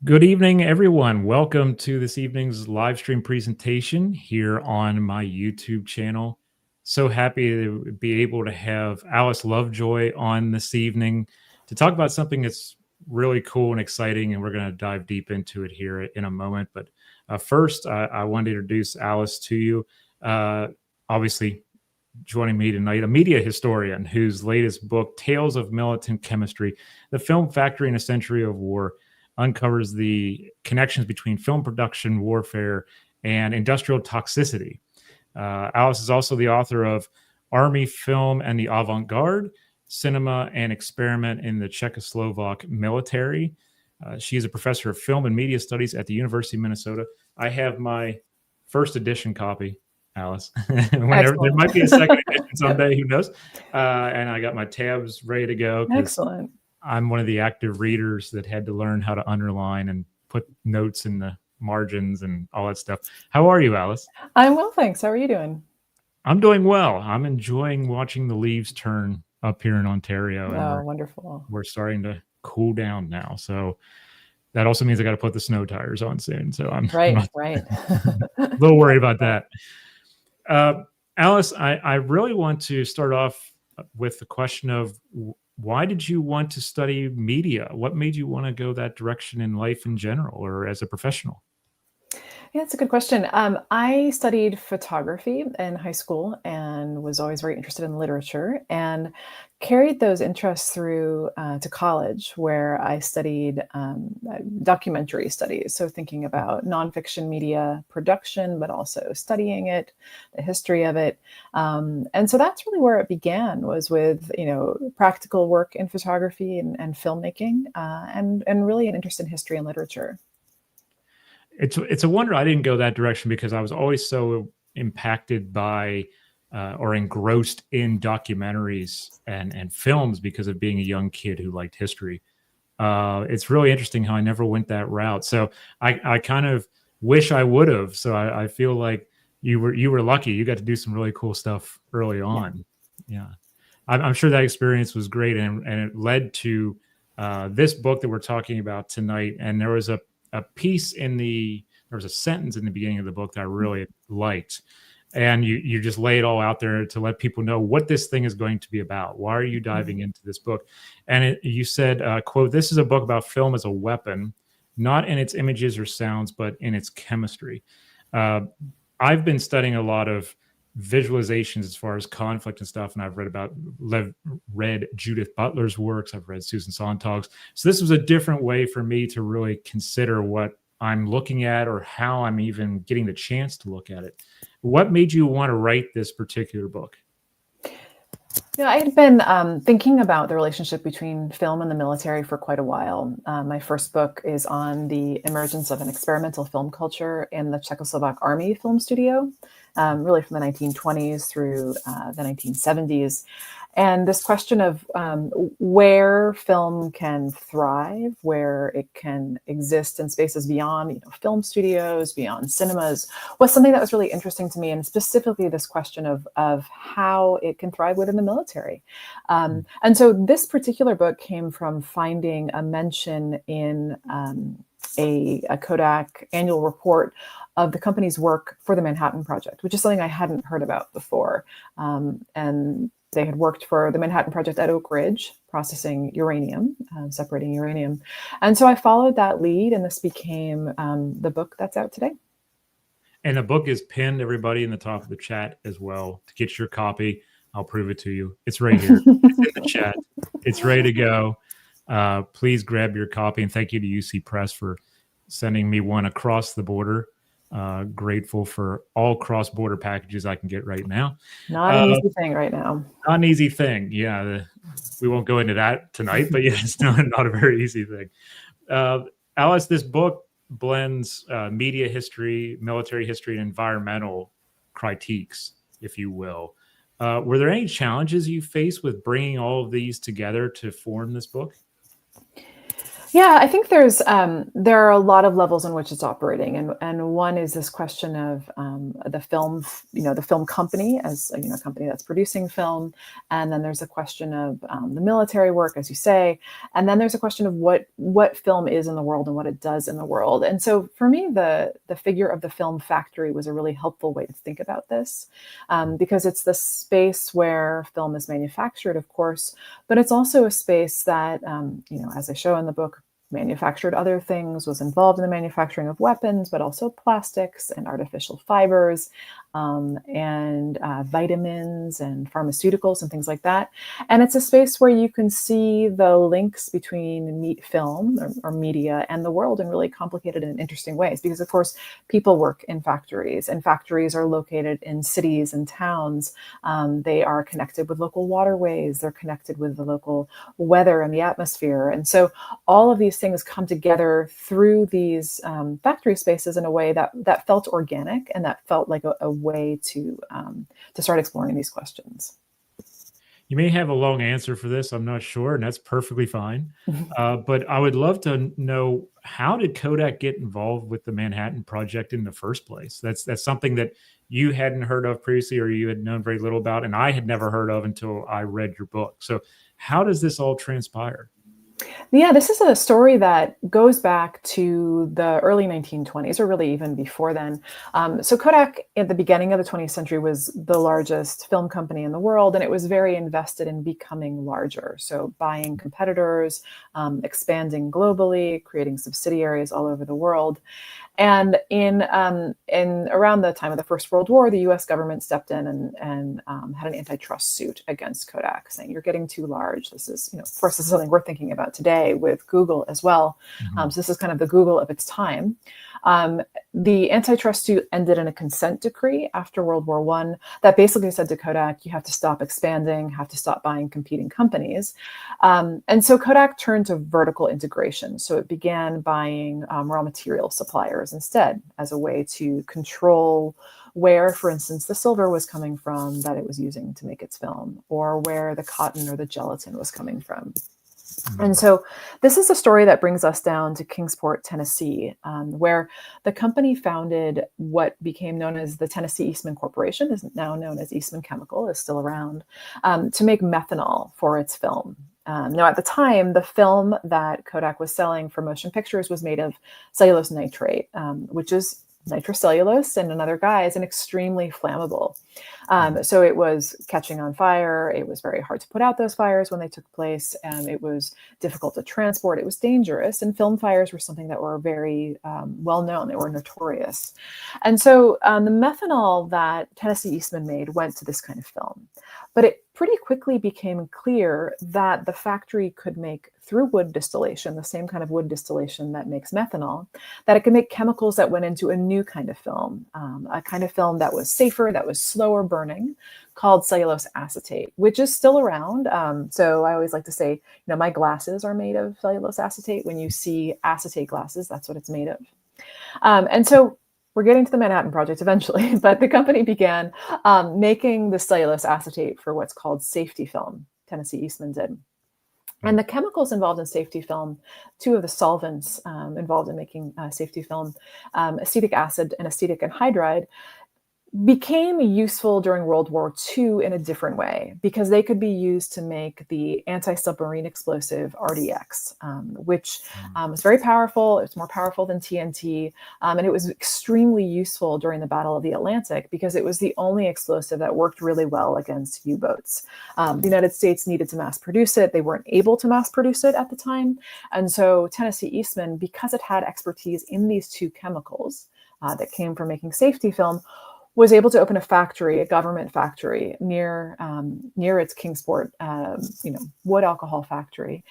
Good evening, everyone. Welcome to this evening's live stream presentation here on my YouTube channel. So happy to be able to have Alice Lovejoy on this evening to talk about something that's really cool and exciting, and we're going to dive deep into it here in a moment. But first, I want to introduce Alice to you. Uh, Obviously, joining me tonight, a media historian whose latest book, Tales of Militant Chemistry, The Film Factory in a Century of War, uncovers the connections between film production, warfare, and industrial toxicity. Alice is also the author of Army Film and the Avant-Garde, Cinema and Experiment in the Czechoslovak Military. She is a professor of film and media studies at the University of Minnesota. I have my first edition copy, Alice. Whenever there might be a second edition someday, who knows? And I got my tabs ready to go. Excellent. I'm one of the active readers that had to learn how to underline and put notes in the margins and all that stuff. How are you, Alice? I'm well, thanks. How are you doing? I'm doing well. I'm enjoying watching the leaves turn up here in Ontario. And wonderful. We're starting to cool down now. So that also means I got to put the snow tires on soon. So I'm right. a little worried about that. Alice, I really want to start off with the question of why did you want to study media? What made you want to go that direction in life in general or as a professional? Yeah, it's a good question. I studied photography in high school and was always very interested in literature and carried those interests through to college, where I studied documentary studies. So thinking about nonfiction media production, but also studying it, the history of it. And so that's really where it began, was with, practical work in photography and filmmaking and really an interest in history and literature. It's a wonder I didn't go that direction, because I was always so impacted by or engrossed in documentaries and films because of being a young kid who liked history. It's really interesting how I never went that route. So I kind of wish I would have. So I feel like you were lucky. You got to do some really cool stuff early on. Yeah. I'm sure that experience was great, and it led to this book that we're talking about tonight. And there was a piece there was a sentence in the beginning of the book that I really liked. And you just lay it all out there to let people know what this thing is going to be about. Why are you diving into this book? And you said, quote, "This is a book about film as a weapon, not in its images or sounds, but in its chemistry." I've been studying a lot of visualizations as far as conflict and stuff, and I've read Judith Butler's works. I've read Susan Sontag's. So this was a different way for me to really consider what I'm looking at, or how I'm even getting the chance to look at it. What made you want to write this particular book? I had been thinking about the relationship between film and the military for quite a while. My first book is on the emergence of an experimental film culture in the Czechoslovak Army film studio, really from the 1920s through the 1970s. And this question of where film can thrive, where it can exist in spaces beyond, film studios, beyond cinemas, was something that was really interesting to me. And specifically this question of how it can thrive within the military. And so this particular book came from finding a mention in a Kodak annual report of the company's work for the Manhattan Project, which is something I hadn't heard about before. And they had worked for the Manhattan Project at Oak Ridge, processing uranium, separating uranium. And so I followed that lead, and this became the book that's out today. And the book is pinned, everybody, in the top of the chat as well. To get your copy, I'll prove it to you. It's right here. It's in the chat. It's ready to go. Please grab your copy. And thank you to UC Press for sending me one across the border. Grateful for all cross-border packages I can get right now. Not an easy thing right now. Not an easy thing. Yeah, we won't go into that tonight, but yeah, it's not a very easy thing. Alice, this book blends media history, military history, and environmental critiques, if you will. Were there any challenges you faced with bringing all of these together to form this book? Yeah, I think there are a lot of levels in which it's operating, and one is this question of the film, the film company as a company that's producing film, and then there's a question of the military work, as you say, and then there's a question of what film is in the world and what it does in the world. And so for me, the figure of the film factory was a really helpful way to think about this, because it's the space where film is manufactured, of course, but it's also a space that, as I show in the book, manufactured other things, was involved in the manufacturing of weapons, but also plastics and artificial fibers, and vitamins and pharmaceuticals and things like that. And it's a space where you can see the links between film or media and the world in really complicated and interesting ways. Because, of course, people work in factories, and factories are located in cities and towns. They are connected with local waterways. They're connected with the local weather and the atmosphere. And so all of these things come together through these factory spaces in a way that felt organic, and that felt like a way to start exploring these questions. You may have a long answer for this, I'm not sure, and that's perfectly fine. But I would love to know, how did Kodak get involved with the Manhattan Project in the first place? That's something that you hadn't heard of previously, or you had known very little about, and I had never heard of until I read your book. So how does this all transpire? Yeah, this is a story that goes back to the early 1920s, or really even before then. So Kodak, at the beginning of the 20th century, was the largest film company in the world, and it was very invested in becoming larger. So buying competitors, expanding globally, creating subsidiaries all over the world. And in around the time of the First World War, the U.S. government stepped in and had an antitrust suit against Kodak, saying, "You're getting too large." This is, of course, this is something we're thinking about today with Google as well. Mhm. So this is kind of the Google of its time. Um, the antitrust suit ended in a consent decree after World War I that basically said to Kodak, "You have to stop expanding, have to stop buying competing companies." And so Kodak turned to vertical integration. So it began buying raw material suppliers instead, as a way to control where, for instance, the silver was coming from that it was using to make its film, or where the cotton or the gelatin was coming from. And Mhm. so this is a story that brings us down to Kingsport, Tennessee, where the company founded what became known as the Tennessee Eastman Corporation, is now known as Eastman Chemical, is still around, to make methanol for its film. Now, at the time, the film that Kodak was selling for motion pictures was made of cellulose nitrate, which is nitrocellulose in another guise, and extremely flammable. So it was catching on fire. It was very hard to put out those fires when they took place. It was difficult to transport. It was dangerous. And film fires were something that were very well known. They were notorious. And so the methanol that Tennessee Eastman made went to this kind of film. But it pretty quickly became clear that the factory could make, through wood distillation, the same kind of wood distillation that makes methanol, that it could make chemicals that went into a new kind of film, a kind of film that was safer, that was slower burning, called cellulose acetate, which is still around. So I always like to say, my glasses are made of cellulose acetate. When you see acetate glasses, that's what it's made of. And so we're getting to the Manhattan Project eventually, but the company began making the cellulose acetate for what's called safety film. Tennessee Eastman did. And the chemicals involved in safety film, two of the solvents involved in making safety film, acetic acid and acetic anhydride, became useful during World War II in a different way, because they could be used to make the anti-submarine explosive RDX, which was very powerful. It's more powerful than TNT. And it was extremely useful during the Battle of the Atlantic, because it was the only explosive that worked really well against U-boats. The United States needed to mass produce it. They weren't able to mass produce it at the time. And so Tennessee Eastman, because it had expertise in these two chemicals that came from making safety film, was able to open a factory, a government factory near its Kingsport, wood alcohol factory,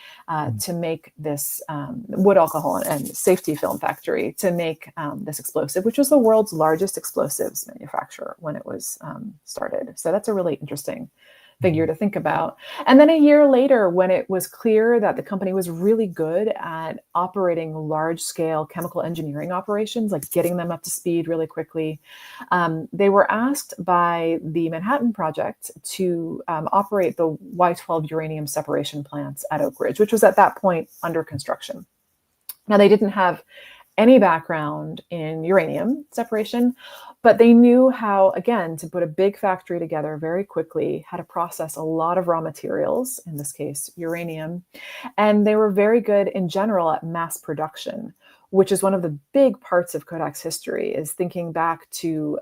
to make this wood alcohol and safety film factory to make this explosive, which was the world's largest explosives manufacturer when it was started. So that's a really interesting figure to think about. And then a year later, when it was clear that the company was really good at operating large-scale chemical engineering operations, like getting them up to speed really quickly, they were asked by the Manhattan Project to operate the Y-12 uranium separation plants at Oak Ridge, which was at that point under construction. Now, they didn't have any background in uranium separation, but they knew how, again, to put a big factory together very quickly, how to process a lot of raw materials, in this case, uranium. And they were very good in general at mass production, which is one of the big parts of Kodak's history, is thinking back to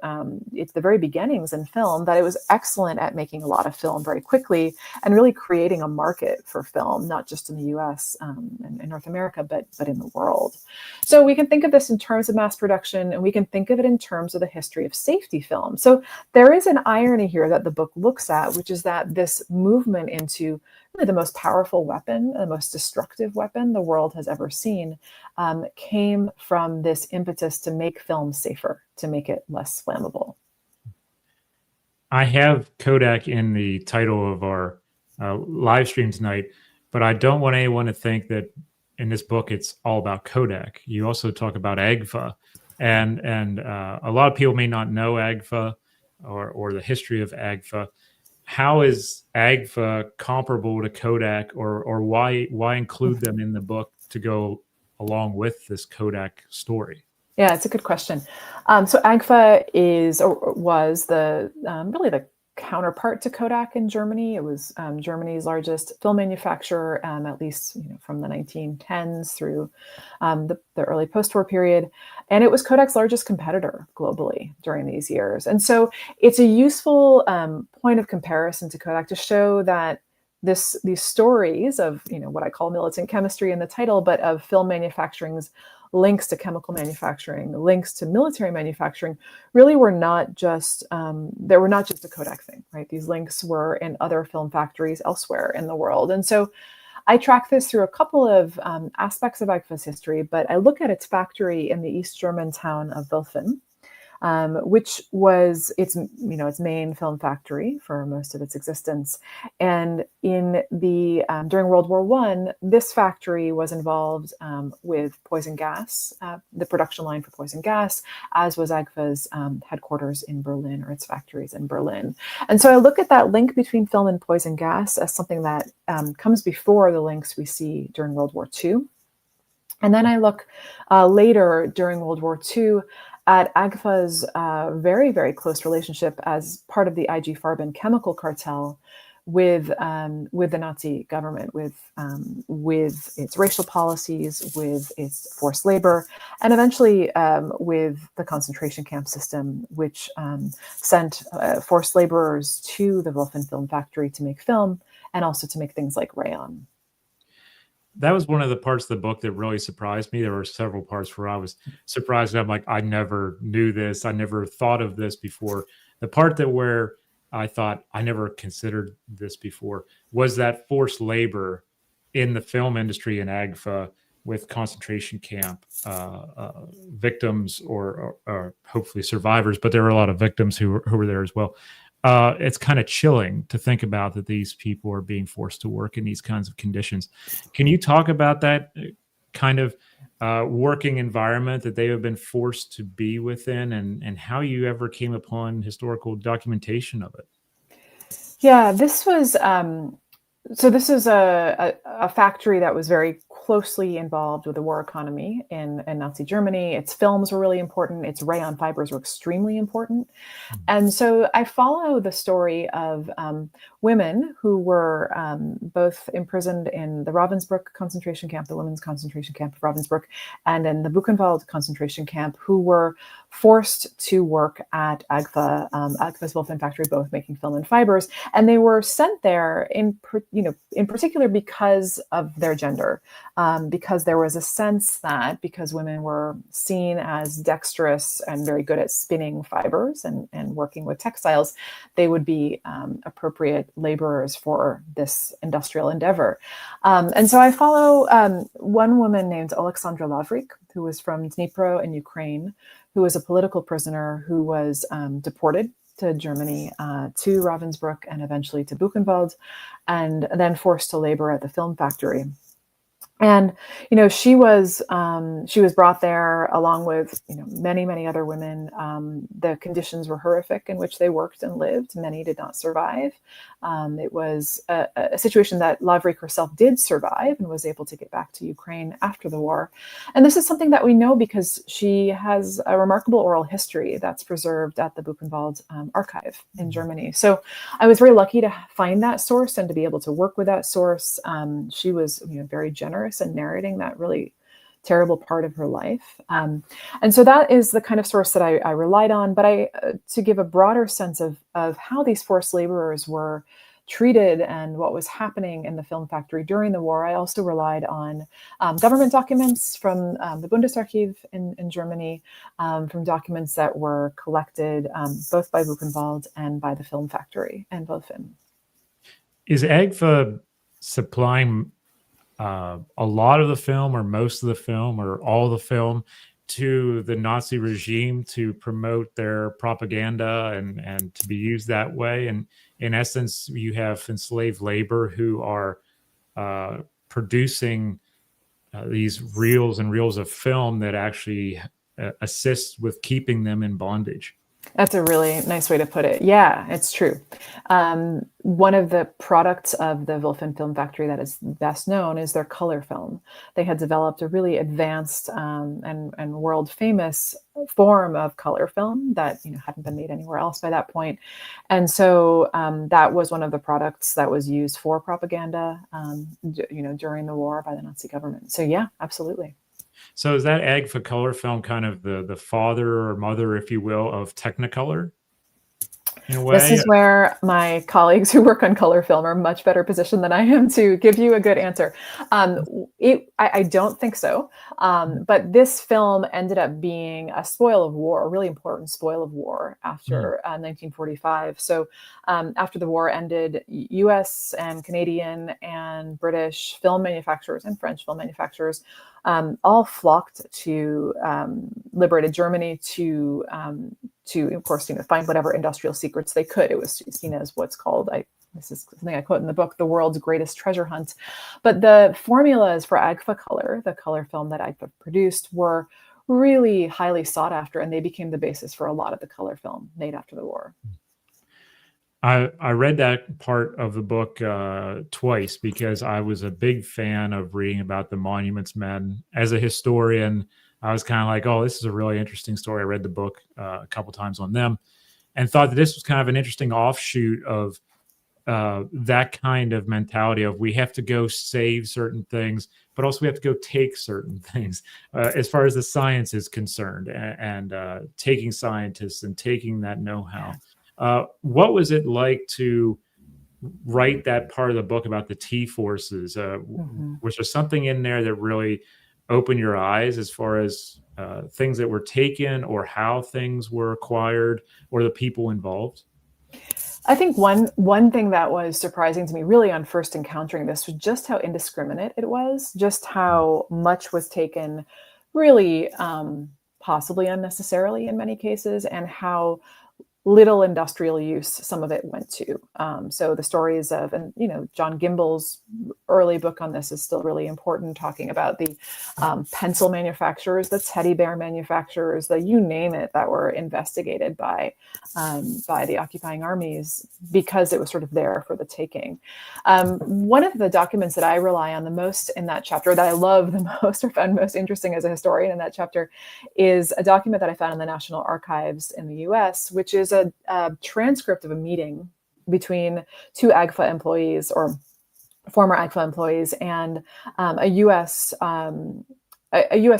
it's the very beginnings in film, that it was excellent at making a lot of film very quickly and really creating a market for film, not just in the US and in North America, but in the world. So we can think of this in terms of mass production, and we can think of it in terms of the history of safety film. So there is an irony here that the book looks at, which is that this movement into really the most powerful weapon, the most destructive weapon the world has ever seen, came from this impetus to make film safer, to make it less flammable. I have Kodak in the title of our live stream tonight, but I don't want anyone to think that in this book it's all about Kodak. You also talk about Agfa, and a lot of people may not know Agfa or the history of Agfa. How is Agfa comparable to Kodak, or why include them in the book to go along with this Kodak story? Yeah, it's a good question. So Agfa is, or was, the really the counterpart to Kodak in Germany. It was Germany's largest film manufacturer, at least from the 1910s through the early post-war period. And it was Kodak's largest competitor globally during these years. And so it's a useful point of comparison to Kodak to show that these stories of what I call militant chemistry in the title, but of film manufacturing's links to chemical manufacturing, links to military manufacturing, really were not just they were not just a Kodak thing, right? These links were in other film factories elsewhere in the world. And so I track this through a couple of aspects of Agfa's history, but I look at its factory in the East German town of Wolfen, which was its main film factory for most of its existence. And in the during World War I, this factory was involved with poison gas, the production line for poison gas, as was Agfa's headquarters in Berlin, or its factories in Berlin. And so I look at that link between film and poison gas as something that comes before the links we see during World War II. And then I look later during World War II at Agfa's very, very close relationship as part of the IG Farben chemical cartel with the Nazi government, with its racial policies, with its forced labor, and eventually with the concentration camp system, which sent forced laborers to the Wolfen film factory to make film, and also to make things like rayon. That was one of the parts of the book that really surprised me. There were several parts where I was surprised. I'm like, I never knew this. I never thought of this before. The part where I thought I never considered this before was that forced labor in the film industry in Agfa with concentration camp victims or hopefully survivors, but there were a lot of victims who were there as well. It's kind of chilling to think about that these people are being forced to work in these kinds of conditions. Can you talk about that kind of working environment that they have been forced to be within, and how you ever came upon historical documentation of it? Yeah, this was this is a factory that was very closely involved with the war economy in Nazi Germany. Its films were really important. Its rayon fibers were extremely important. And so I follow the story of women who were both imprisoned in the Ravensbrück concentration camp, the women's concentration camp of Ravensbrück, and in the Buchenwald concentration camp, who were forced to work at Agfa, Agfa's Wolfen factory, both making film and fibers. And they were sent there in particular because of their gender, because there was a sense that because women were seen as dexterous and very good at spinning fibers and working with textiles, they would be appropriate laborers for this industrial endeavor. And so I follow one woman named Alexandra Lavrik, who was from Dnipro in Ukraine, who was a political prisoner who was deported to Germany, to Ravensbrück, and eventually to Buchenwald, and then forced to labor at the film factory. And she was brought there along with many other women. The conditions were horrific in which they worked and lived. Many did not survive. It was a situation that Lavrik herself did survive and was able to get back to Ukraine after the war. And this is something that we know because she has a remarkable oral history that's preserved at the Buchenwald archive in Germany. So I was very lucky to find that source and to be able to work with that source. She was very generous and narrating that really terrible part of her life. And so that is the kind of source that I relied on. But to give a broader sense of how these forced laborers were treated and what was happening in the film factory during the war, I also relied on government documents from the Bundesarchiv in Germany, from documents that were collected both by Buchenwald and by the film factory and Wolfen. Is Agfa supplying a lot of the film or most of the film or all the film to the Nazi regime to promote their propaganda and to be used that way? And in essence, you have enslaved labor who are producing these reels and reels of film that actually assist with keeping them in bondage. That's a really nice way to put it. Yeah, it's true. One of the products of the Wolfen Film Factory that is best known is their color film. They had developed a really advanced and world famous form of color film that hadn't been made anywhere else by that point. And so that was one of the products that was used for propaganda, during the war by the Nazi government. So yeah, absolutely. So is that Agfa color film kind of the father or mother, if you will, of Technicolor in a way? This is where my colleagues who work on color film are much better positioned than I am to give you a good answer. I don't think so. But this film ended up being a spoil of war, a really important spoil of war after 1945. So after the war ended, US and Canadian and British film manufacturers and French film manufacturers all flocked to liberated Germany to of course, find whatever industrial secrets they could. It was seen as what's called, this is something I quote in the book, the world's greatest treasure hunt. But the formulas for Agfa color, the color film that Agfa produced, were really highly sought after, and they became the basis for a lot of the color film made after the war. I read that part of the book twice because I was a big fan of reading about the Monuments Men. As a historian, I was kind of like, oh, this is a really interesting story. I read the book a couple times on them and thought that this was kind of an interesting offshoot of that kind of mentality of we have to go save certain things, but also we have to go take certain things as far as the science is concerned and taking scientists and taking that know-how. What was it like to write that part of the book about the T-forces? Was there something in there that really opened your eyes as far as things that were taken or how things were acquired or the people involved? I think one thing that was surprising to me really on first encountering this was just how indiscriminate it was, just how much was taken really possibly unnecessarily in many cases, and how little industrial use some of it went to. So the stories of, and John Gimbel's early book on this is still really important, talking about the pencil manufacturers, the teddy bear manufacturers, the you name it, that were investigated by the occupying armies because it was sort of there for the taking. One of the documents that I rely on the most in that chapter, that I love the most or found most interesting as a historian in that chapter, is a document that I found in the National Archives in the US, which is a transcript of a meeting between two Agfa employees or former Agfa employees and a US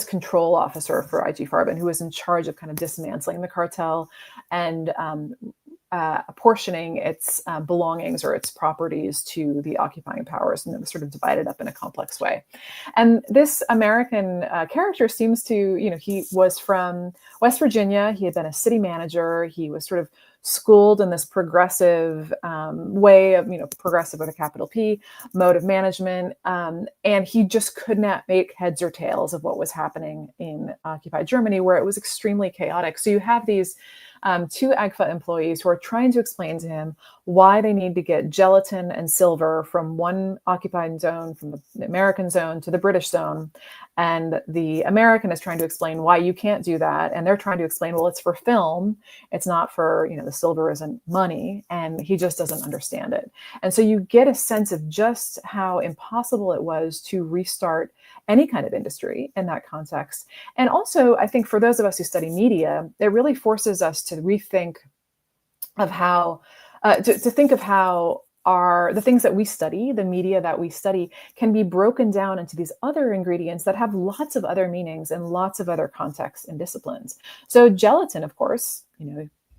control officer for IG Farben, who was in charge of kind of dismantling the cartel and apportioning its belongings or its properties to the occupying powers, and it was sort of divided up in a complex way. And this American character seems to, he was from West Virginia. He had been a city manager. He was sort of schooled in this progressive way of, progressive with a capital P, mode of management. And he just could not make heads or tails of what was happening in occupied Germany, where it was extremely chaotic. So you have these two Agfa employees who are trying to explain to him why they need to get gelatin and silver from one occupied zone, from the American zone to the British zone. And the American is trying to explain why you can't do that. And they're trying to explain, well, it's for film. It's not for, the silver isn't money. And he just doesn't understand it. And so you get a sense of just how impossible it was to restart any kind of industry in that context. And also, I think for those of us who study media, it really forces us to rethink of how, to think of how the things that we study, the media that we study, can be broken down into these other ingredients that have lots of other meanings and lots of other contexts and disciplines. So gelatin, of course,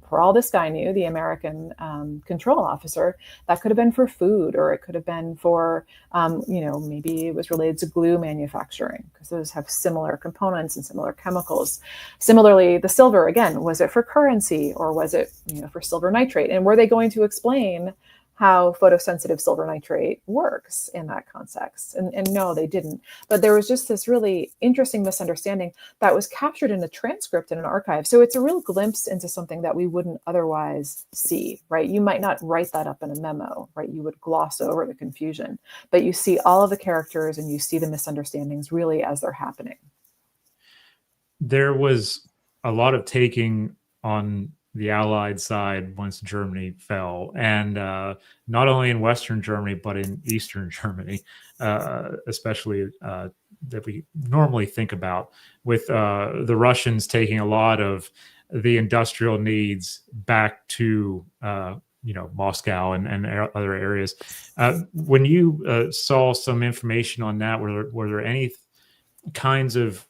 for all this guy knew, the American control officer, that could have been for food, or it could have been for, maybe it was related to glue manufacturing, because those have similar components and similar chemicals. Similarly, the silver, again, was it for currency, or was it, for silver nitrate? And were they going to explain how photosensitive silver nitrate works in that context? And no, they didn't. But there was just this really interesting misunderstanding that was captured in a transcript in an archive. So it's a real glimpse into something that we wouldn't otherwise see, right? You might not write that up in a memo, right? You would gloss over the confusion, but you see all of the characters and you see the misunderstandings really as they're happening. There was a lot of taking on the Allied side once Germany fell, and not only in Western Germany, but in Eastern Germany, especially that we normally think about, with the Russians taking a lot of the industrial needs back to Moscow and other areas. When you saw some information on that, were there any kinds of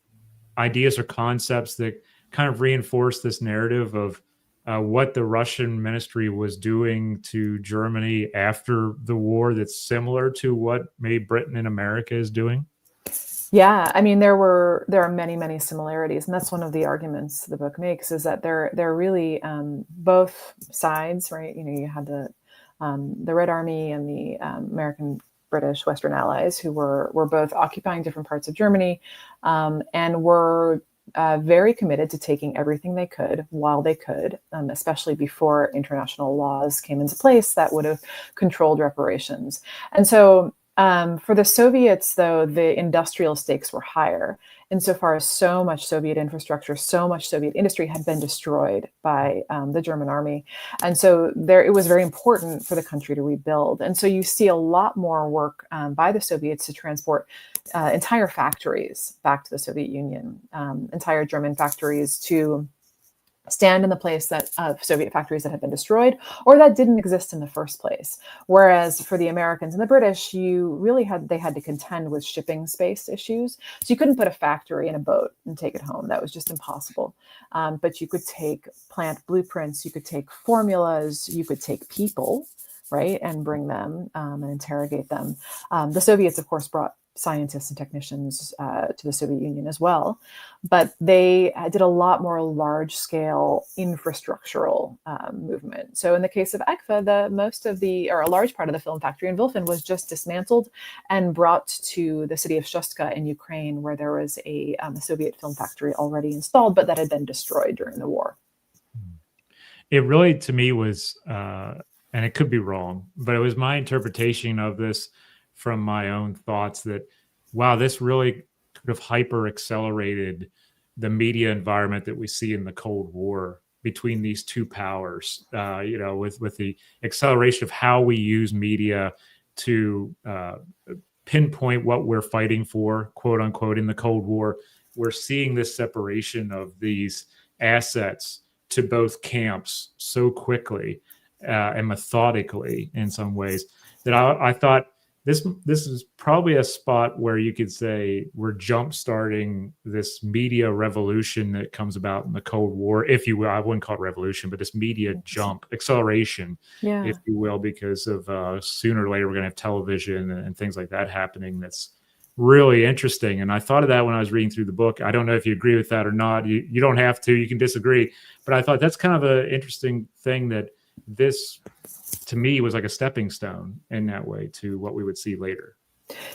ideas or concepts that kind of reinforce this narrative of what the Russian ministry was doing to Germany after the war that's similar to what maybe Britain and America is doing? Yeah, I mean, there are many, many similarities, and that's one of the arguments the book makes, is that they're really both sides, right? You had the Red Army and the American, British, Western allies, who were both occupying different parts of Germany, and were very committed to taking everything they could while they could, especially before international laws came into place that would have controlled reparations. And so for the Soviets, though, the industrial stakes were higher, insofar as so much Soviet infrastructure, so much Soviet industry had been destroyed by the German army. And so it was very important for the country to rebuild. And so you see a lot more work by the Soviets to transport entire factories back to the Soviet Union, entire German factories to stand in the place of Soviet factories that had been destroyed or that didn't exist in the first place. Whereas for the Americans and the British, they had to contend with shipping space issues. So you couldn't put a factory in a boat and take it home. That was just impossible. But you could take plant blueprints, you could take formulas, you could take people, right, and bring them and interrogate them. The Soviets, of course, brought scientists and technicians to the Soviet Union as well, but they did a lot more large-scale infrastructural movement. So in the case of Agfa, a large part of the film factory in Wolfen was just dismantled and brought to the city of Shostka in Ukraine, where there was a Soviet film factory already installed, but that had been destroyed during the war. It really, to me, was, and it could be wrong, but it was my interpretation of this from my own thoughts that, wow, this really could have hyper accelerated the media environment that we see in the Cold War between these two powers, with the acceleration of how we use media to pinpoint what we're fighting for, quote unquote, in the Cold War. We're seeing this separation of these assets to both camps so quickly and methodically in some ways that I thought, this is probably a spot where you could say we're jump starting this media revolution that comes about in the Cold War, if you will. I wouldn't call it revolution, but this media jump acceleration, if you will, because of sooner or later we're going to have television and things like that happening. That's really interesting. And I thought of that when I was reading through the book. I don't know if you agree with that or not. You don't have to. You can disagree. But I thought that's kind of an interesting thing, that this, to me, was like a stepping stone in that way to what we would see later.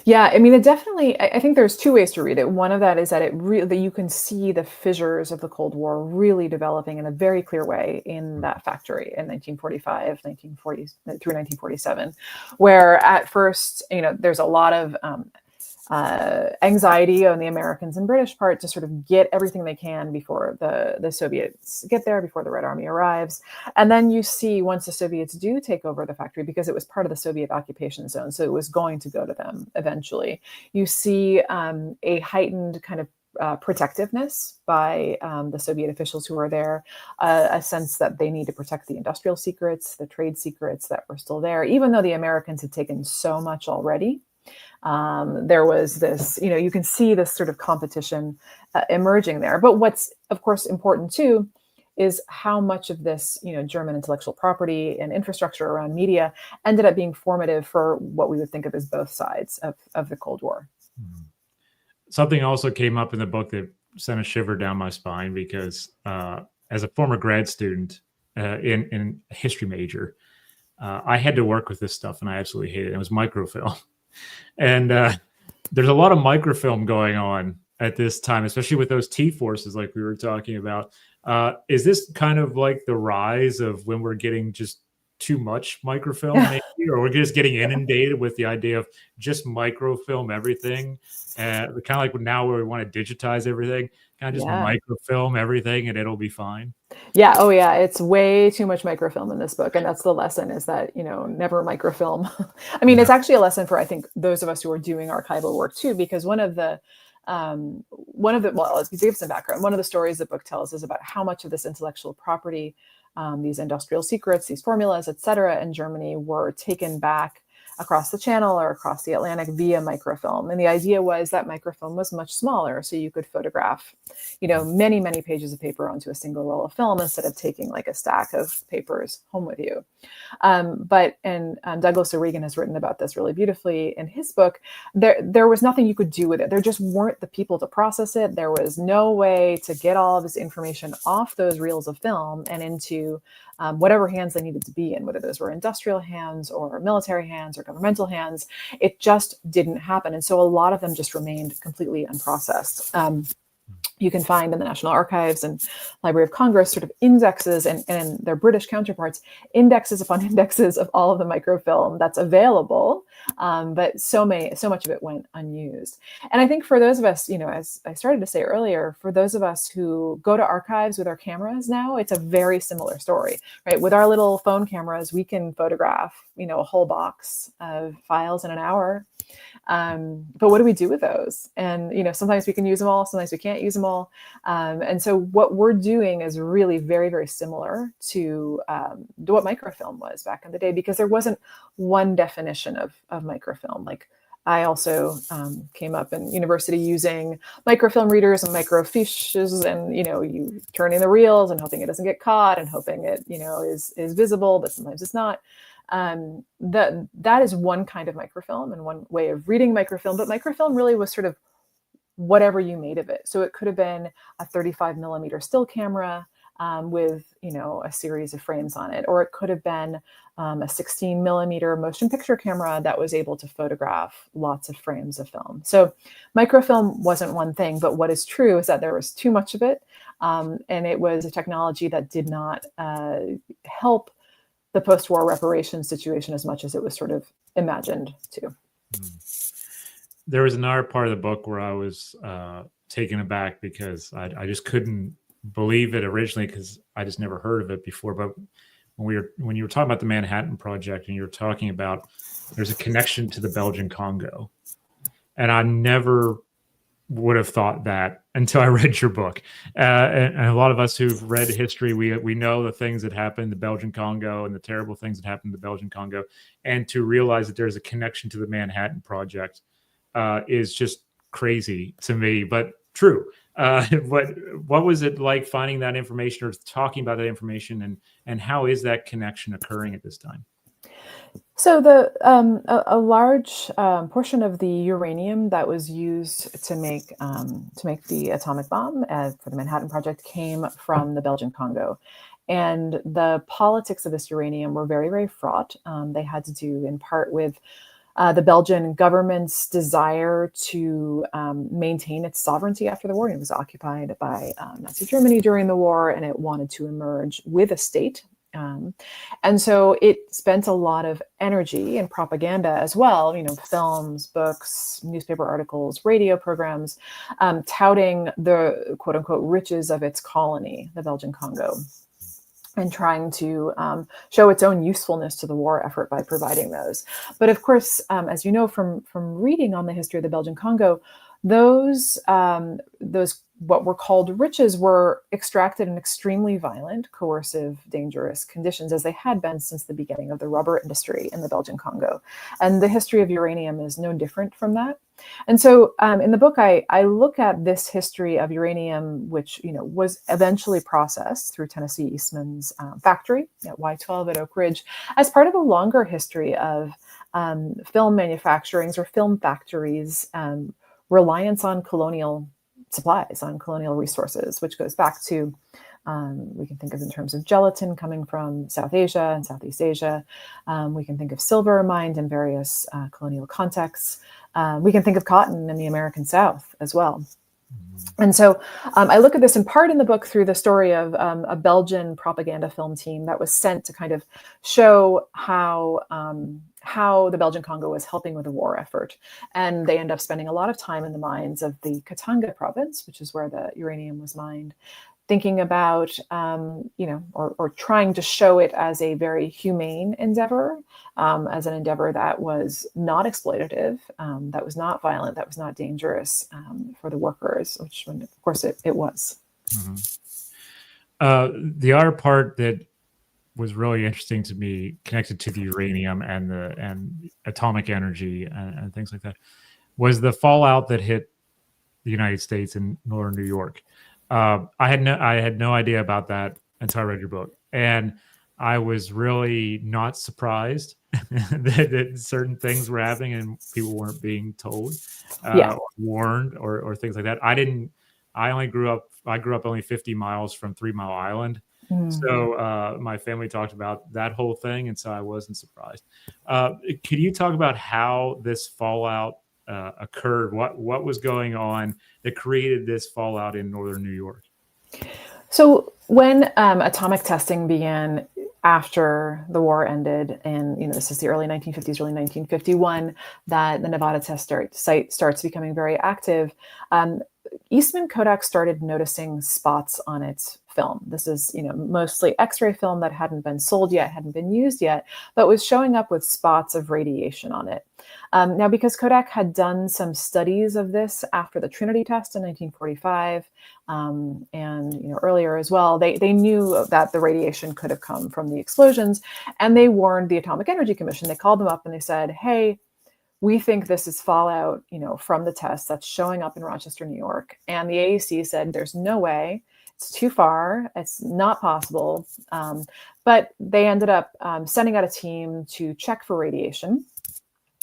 Yeah, I mean, it definitely, I think there's two ways to read it. One of that is that that you can see the fissures of the Cold War really developing in a very clear way in that factory in 1945, 1940 through 1947, where at first, there's a lot of anxiety on the Americans and British part to sort of get everything they can before the Soviets get there, before the Red Army arrives. And then you see once the Soviets do take over the factory, because it was part of the Soviet occupation zone, so it was going to go to them eventually, you see a heightened kind of protectiveness by the Soviet officials who are there, a sense that they need to protect the industrial secrets, the trade secrets that were still there, even though the Americans had taken so much already. There was this, you can see this sort of competition emerging there. But what's, of course, important too is how much of this, German intellectual property and infrastructure around media ended up being formative for what we would think of as both sides of the Cold War. Something also came up in the book that sent a shiver down my spine, because as a former grad student in a history major, I had to work with this stuff and I absolutely hated it. It was microfilm. And there's a lot of microfilm going on at this time, especially with those T-forces like we were talking about. Is this kind of like the rise of when we're getting just too much microfilm, maybe, or we're just getting inundated with the idea of just microfilm everything? Kind of like now where we want to digitize everything, kind of just microfilm everything and it'll be fine. Yeah. Oh, yeah. It's way too much microfilm in this book. And that's the lesson, is that, never microfilm. I mean, it's actually a lesson for, I think, those of us who are doing archival work too, because well, let's give some background. One of the stories the book tells is about how much of this intellectual property, these industrial secrets, these formulas, et cetera, in Germany were taken back across the channel or across the Atlantic via microfilm. And the idea was that microfilm was much smaller, so you could photograph, many, many pages of paper onto a single roll of film instead of taking like a stack of papers home with you. But Douglas O'Regan has written about this really beautifully in his book. There was nothing you could do with it. There just weren't the people to process it. There was no way to get all of this information off those reels of film and into whatever hands they needed to be in, whether those were industrial hands or military hands or governmental hands. It just didn't happen. And so a lot of them just remained completely unprocessed. You can find in the National Archives and Library of Congress sort of indexes and their British counterparts, indexes upon indexes of all of the microfilm that's available. But so much of it went unused. And I think for those of us, as I started to say earlier, for those of us who go to archives with our cameras now, it's a very similar story, right? With our little phone cameras, we can photograph, a whole box of files in an hour. But what do we do with those? And, sometimes we can use them all, sometimes we can't use them all. And so what we're doing is really very, very similar to what microfilm was back in the day, because there wasn't one definition of microfilm. Like, I also came up in university using microfilm readers and microfiches, and you turning the reels and hoping it doesn't get caught and hoping it is visible, but sometimes it's not. That is one kind of microfilm and one way of reading microfilm, but microfilm really was sort of whatever you made of it. So it could have been a 35 millimeter still camera with a series of frames on it, or it could have been a 16 millimeter motion picture camera that was able to photograph lots of frames of film. So microfilm wasn't one thing, but what is true is that there was too much of it, and it was a technology that did not help the post-war reparations situation as much as it was sort of imagined to. There was another part of the book where I was taken aback because I just couldn't believe it originally, because I just never heard of it before. But when you were talking about the Manhattan Project and you were talking about there's a connection to the Belgian Congo, and I never would have thought that until I read your book. And a lot of us who've read history, we know the things that happened in the Belgian Congo and the terrible things that happened in the Belgian Congo. And to realize that there's a connection to the Manhattan Project is just crazy to me, but true. What was it like finding that information or talking about that information, and how is that connection occurring at this time? So a large portion of the uranium that was used to make the atomic bomb for the Manhattan Project came from the Belgian Congo, and the politics of this uranium were very, very fraught. They had to do in part with the Belgian government's desire to maintain its sovereignty after the war. It was occupied by Nazi Germany during the war, and it wanted to emerge with a state. And so it spent a lot of energy and propaganda as well, films, books, newspaper articles, radio programs, touting the quote unquote riches of its colony, the Belgian Congo, and trying to show its own usefulness to the war effort by providing those. But of course, as you know from reading on the history of the Belgian Congo, those what were called riches were extracted in extremely violent, coercive, dangerous conditions, as they had been since the beginning of the rubber industry in the Belgian Congo. And the history of uranium is no different from that. And so in the book, I look at this history of uranium, which was eventually processed through Tennessee Eastman's factory at Y12 at Oak Ridge, as part of a longer history of film manufacturings or film factories, reliance on colonial supplies, on colonial resources, which goes back to, we can think of in terms of gelatin coming from South Asia and Southeast Asia. We can think of silver mined in various colonial contexts. We can think of cotton in the American South as well. And so I look at this in part in the book through the story of a Belgian propaganda film team that was sent to kind of show how the Belgian Congo was helping with the war effort. And they end up spending a lot of time in the mines of the Katanga province, which is where the uranium was mined, thinking about, or trying to show it as a very humane endeavor, as an endeavor that was not exploitative, that was not violent, that was not dangerous for the workers, which of course it was. Mm-hmm. The other part that was really interesting to me, connected to the uranium and atomic energy and things like that, was the fallout that hit the United States and northern New York. I had no idea about that until I read your book, and I was really not surprised that certain things were happening and people weren't being told, or warned, or things like that. I grew up only 50 miles from 3 Mile Island. So my family talked about that whole thing, and so I wasn't surprised. Could you talk about how this fallout occurred? What was going on that created this fallout in northern New York? So when atomic testing began after the war ended, and this is the early 1950s, early 1951, that the Nevada test site starts becoming very active. Eastman Kodak started noticing spots on its film. This is, mostly X-ray film that hadn't been sold yet, hadn't been used yet, but was showing up with spots of radiation on it. Now, because Kodak had done some studies of this after the Trinity test in 1945, and earlier as well, they knew that the radiation could have come from the explosions, and they warned the Atomic Energy Commission. They called them up and they said, "Hey, we think this is fallout, from the test that's showing up in Rochester, New York." And the AEC said, "There's no way. It's too far. It's not possible." But they ended up sending out a team to check for radiation.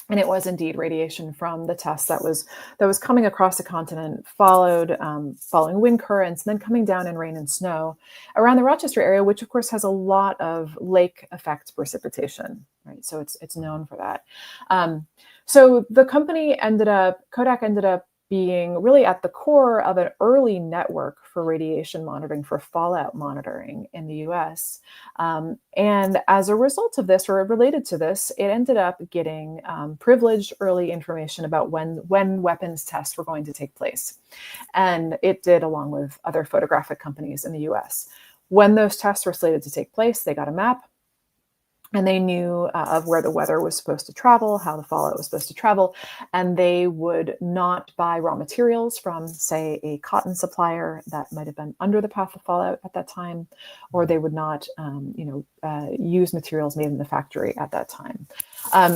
And it was indeed radiation from the test that was coming across the continent, following wind currents, and then coming down in rain and snow around the Rochester area, which of course has a lot of lake effect precipitation, right? So it's known for that. So the Kodak ended up being really at the core of an early network for radiation monitoring, for fallout monitoring in the US. And as a result of this, or related to this, it ended up getting privileged early information about when weapons tests were going to take place. And it did, along with other photographic companies in the US. When those tests were slated to take place, they got a map. And they knew of where the weather was supposed to travel, how the fallout was supposed to travel, and they would not buy raw materials from, say, a cotton supplier that might have been under the path of fallout at that time, or they would not, use materials made in the factory at that time.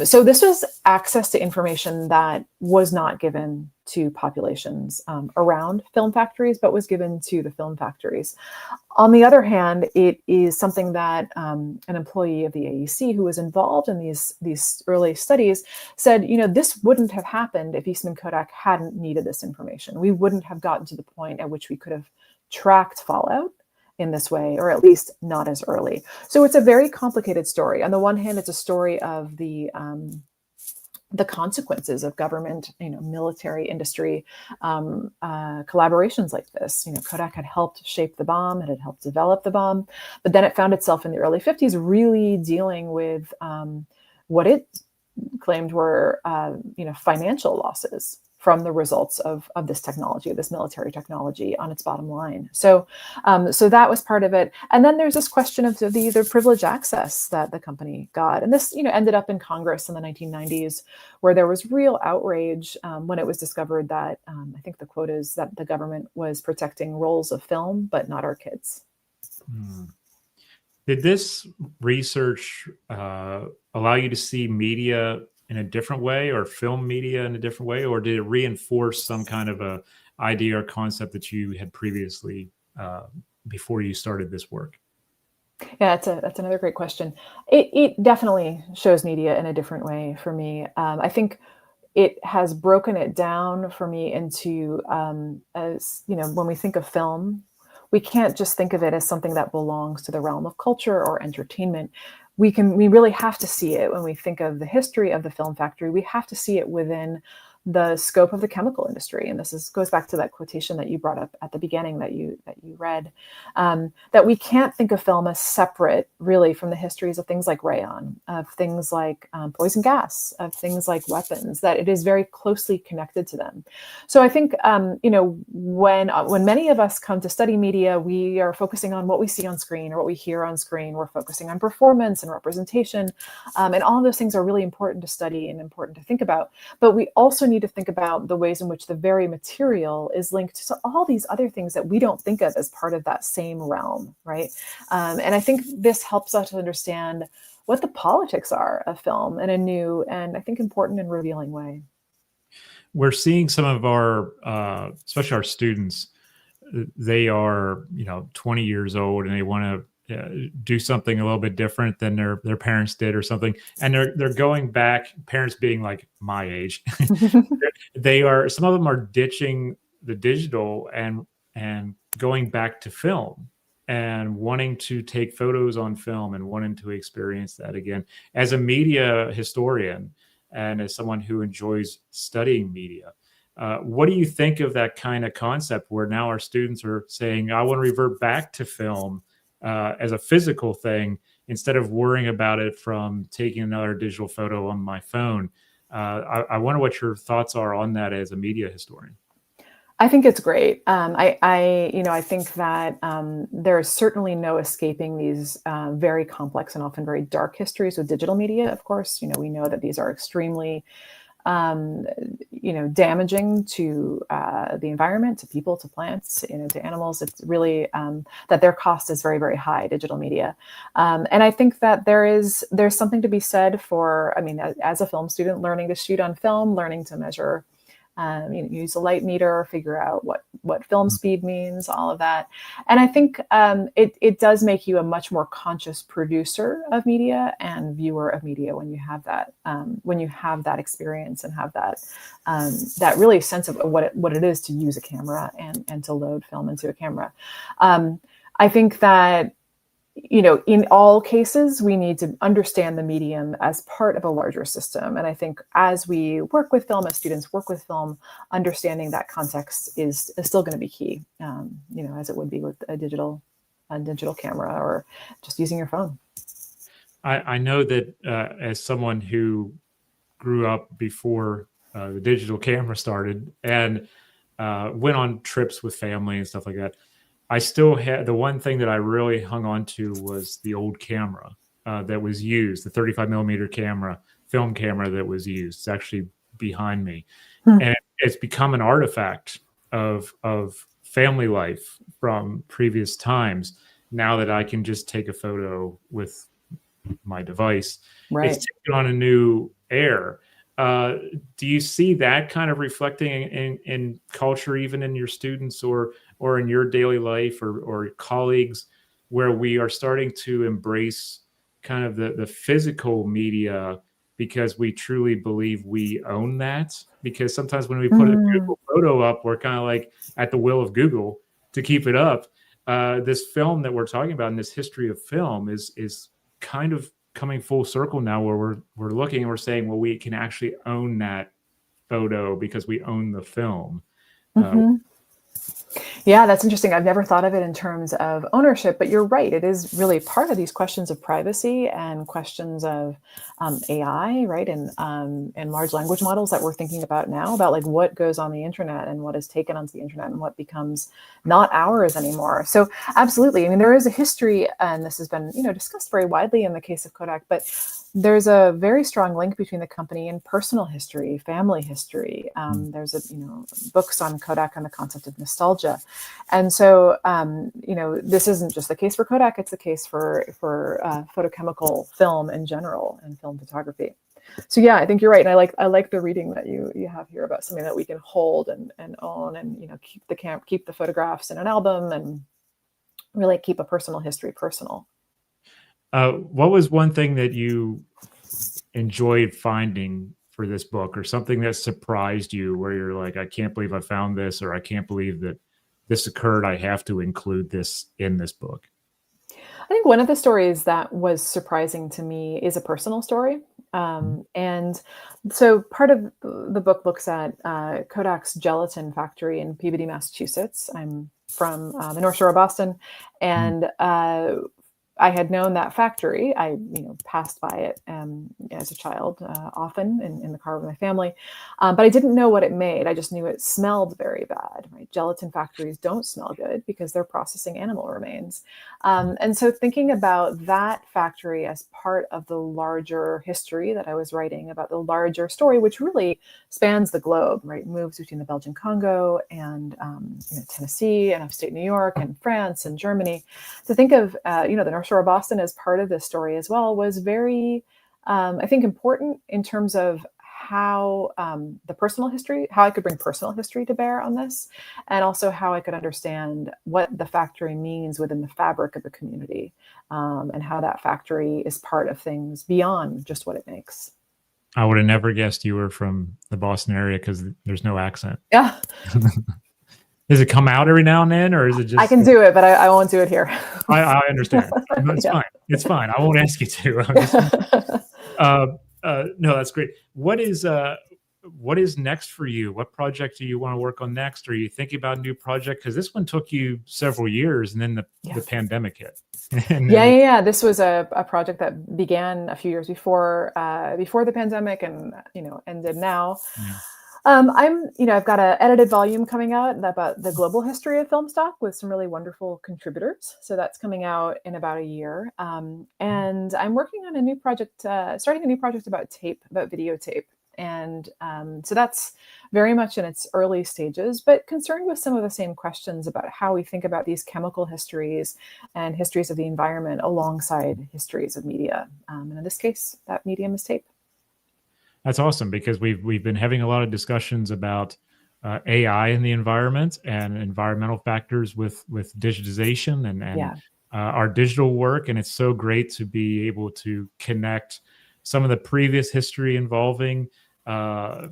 So this was access to information that was not given to populations around film factories, but was given to the film factories. On the other hand, it is something that an employee of the AEC who was involved in these early studies said, this wouldn't have happened if Eastman Kodak hadn't needed this information. We wouldn't have gotten to the point at which we could have tracked fallout in this way, or at least not as early. So it's a very complicated story. On the one hand, it's a story of the the consequences of government, military industry collaborations like this. Kodak had helped shape the bomb, it had helped develop the bomb, but then it found itself in the early 50s really dealing with what it claimed were, financial losses from the results of this technology, this military technology, on its bottom line. So that was part of it. And then there's this question of the privileged access that the company got. And this, ended up in Congress in the 1990s, where there was real outrage when it was discovered that, I think the quote is that the government was protecting rolls of film, but not our kids. Did this research allow you to see media in a different way, or film media in a different way, or did it reinforce some kind of a idea or concept that you had previously before you started this work? Yeah, that's another great question. It definitely shows media in a different way for me. I think it has broken it down for me into, as when we think of film, we can't just think of it as something that belongs to the realm of culture or entertainment. We really have to see it when we think of the history of the film factory. We have to see it within the scope of the chemical industry. And this goes back to that quotation that you brought up at the beginning that you read, that we can't think of film as separate really from the histories of things like rayon, of things like poison gas, of things like weapons, that it is very closely connected to them. So I think, when many of us come to study media, we are focusing on what we see on screen or what we hear on screen. We're focusing on performance and representation. And all of those things are really important to study and important to think about. But we also need to think about the ways in which the very material is linked to all these other things that we don't think of as part of that same realm, right? And I think this helps us to understand what the politics are of film in a new and I think important and revealing way. We're seeing some of our, especially our students, they are 20 years old and they want to do something a little bit different than their parents did or something, and they're going back, parents being like my age. Some of them are ditching the digital and going back to film and wanting to take photos on film and wanting to experience that again. As a media historian and as someone who enjoys studying media, what do you think of that kind of concept where now our students are saying, I want to revert back to film as a physical thing instead of worrying about it from taking another digital photo on my phone? I wonder what your thoughts are on that as a media historian. I think it's great. I think that there is certainly no escaping these very complex and often very dark histories with digital media. Of course, we know that these are extremely damaging to the environment, to people, to plants, to animals. It's really that their cost is very, very high, digital media. And I think that there's something to be said for, as a film student, learning to shoot on film, learning to measure, use a light meter, figure out what film speed means, all of that. And I think it does make you a much more conscious producer of media and viewer of media when you have that experience and have that really sense of what it is to use a camera and to load film into a camera. I think that in all cases, we need to understand the medium as part of a larger system. And I think as we work with film, as students work with film, understanding that context is still going to be key, as it would be with a digital camera or just using your phone. I know that as someone who grew up before the digital camera started and went on trips with family and stuff like that, I still had the one thing that I really hung on to was the old camera that was used, the 35 millimeter film camera that was used. It's actually behind me. And it's become an artifact of family life from previous times. Now that I can just take a photo with my device, right. It's taken on a new air. Do you see that kind of reflecting in culture, even in your students or in your daily life or colleagues, where we are starting to embrace kind of the physical media because we truly believe we own that? Because sometimes when we put a Google photo up, we're kind of like at the will of Google to keep it up. This film that we're talking about in this history of film is kind of coming full circle now, where we're looking and we're saying, well, we can actually own that photo because we own the film. Yeah, that's interesting. I've never thought of it in terms of ownership, but you're right. It is really part of these questions of privacy and questions of AI, right? And large language models that we're thinking about now, about like what goes on the internet and what is taken onto the internet and what becomes not ours anymore. So absolutely. I mean, there is a history, and this has been, discussed very widely in the case of Kodak, but there's a very strong link between the company and personal history, family history. There's books on Kodak and the concept of nostalgia. And so, this isn't just the case for Kodak, it's the case for photochemical film in general and film photography. So yeah, I think you're right. And I like the reading that you have here about something that we can hold and own and, keep the photographs in an album and really keep a personal history personal. What was one thing that you enjoyed finding for this book, or something that surprised you where you're like, I can't believe I found this, or I can't believe that this occurred, I have to include this in this book? I think one of the stories that was surprising to me is a personal story. And so part of the book looks at Kodak's gelatin factory in Peabody, Massachusetts. I'm from the North Shore of Boston, and I had known that factory. I, passed by it as a child often in the car with my family, but I didn't know what it made. I just knew it smelled very bad. Right? Gelatin factories don't smell good because they're processing animal remains. And so thinking about that factory as part of the larger history that I was writing about, the larger story, which really spans the globe, right? Moves between the Belgian Congo and Tennessee and upstate New York and France and Germany. To think of the North Shore of Boston as part of this story as well was very, I think, important in terms of how the personal history, how I could bring personal history to bear on this, and also how I could understand what the factory means within the fabric of the community, and how that factory is part of things beyond just what it makes. I would have never guessed you were from the Boston area because there's no accent. Yeah. Does it come out every now and then, or is it just? I can do it, but I won't do it here. I understand. It's fine. It's fine. I won't ask you to. No, that's great. What is next for you? What project do you want to work on next? Are you thinking about a new project? Because this one took you several years, and then the pandemic hit. Yeah. This was a project that began a few years before the pandemic, and ended now. Yeah. I've got an edited volume coming out about the global history of film stock with some really wonderful contributors. So that's coming out in about a year. And I'm working on a new project, starting a new project about videotape. And so that's very much in its early stages, but concerned with some of the same questions about how we think about these chemical histories and histories of the environment alongside histories of media. And in this case, that medium is tape. That's awesome, because we've been having a lot of discussions about AI in the environment and environmental factors with digitization and our digital work. And it's so great to be able to connect some of the previous history involving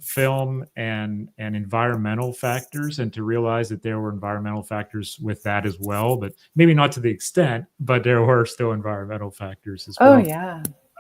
film and environmental factors, and to realize that there were environmental factors with that as well, but maybe not to the extent, but there were still environmental factors as well. Oh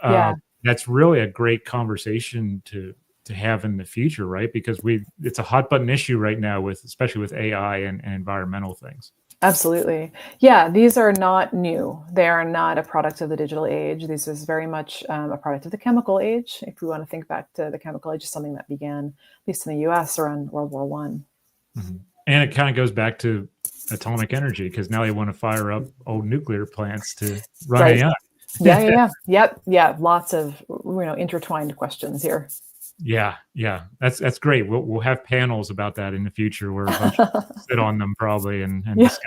yeah. That's really a great conversation to have in the future, right? Because it's a hot button issue right now, especially with AI and environmental things. Absolutely. Yeah, these are not new. They are not a product of the digital age. This is very much a product of the chemical age. If we want to think back to the chemical age, it's something that began, at least in the US, around World War I. Mm-hmm. And it kind of goes back to atomic energy, because now they want to fire up old nuclear plants to run AI. Yeah. Lots of intertwined questions here. Yeah. That's great. We'll have panels about that in the future where a bunch of sit on them probably and discuss.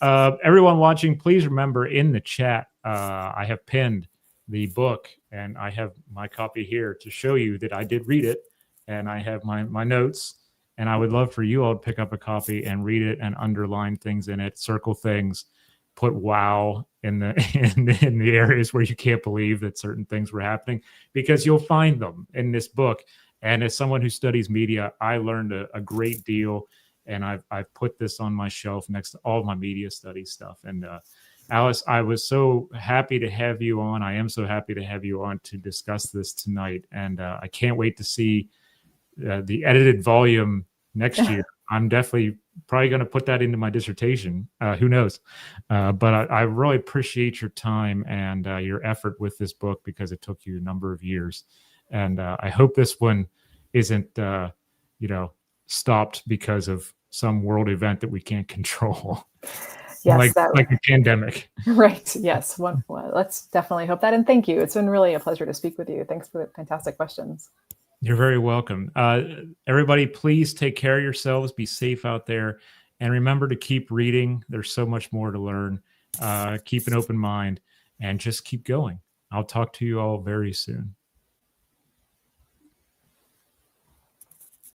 Everyone watching, please remember, in the chat, I have pinned the book, and I have my copy here to show you that I did read it, and I have my notes, and I would love for you all to pick up a copy and read it and underline things in it, circle things, put wow in the areas where you can't believe that certain things were happening, because you'll find them in this book. And as someone who studies media, I learned a great deal, and I've put this on my shelf next to all of my media studies stuff. And Alice, I was so happy to have you on. I am so happy to have you on to discuss this tonight. And I can't wait to see the edited volume next year. I'm definitely probably going to put that into my dissertation. Who knows? But I really appreciate your time and your effort with this book, because it took you a number of years. And I hope this one isn't, stopped because of some world event that we can't control. Yes, like a pandemic. Right. Yes. Well, let's definitely hope that. And thank you. It's been really a pleasure to speak with you. Thanks for the fantastic questions. You're very welcome. Everybody, please take care of yourselves. Be safe out there. And remember to keep reading. There's so much more to learn. Keep an open mind and just keep going. I'll talk to you all very soon.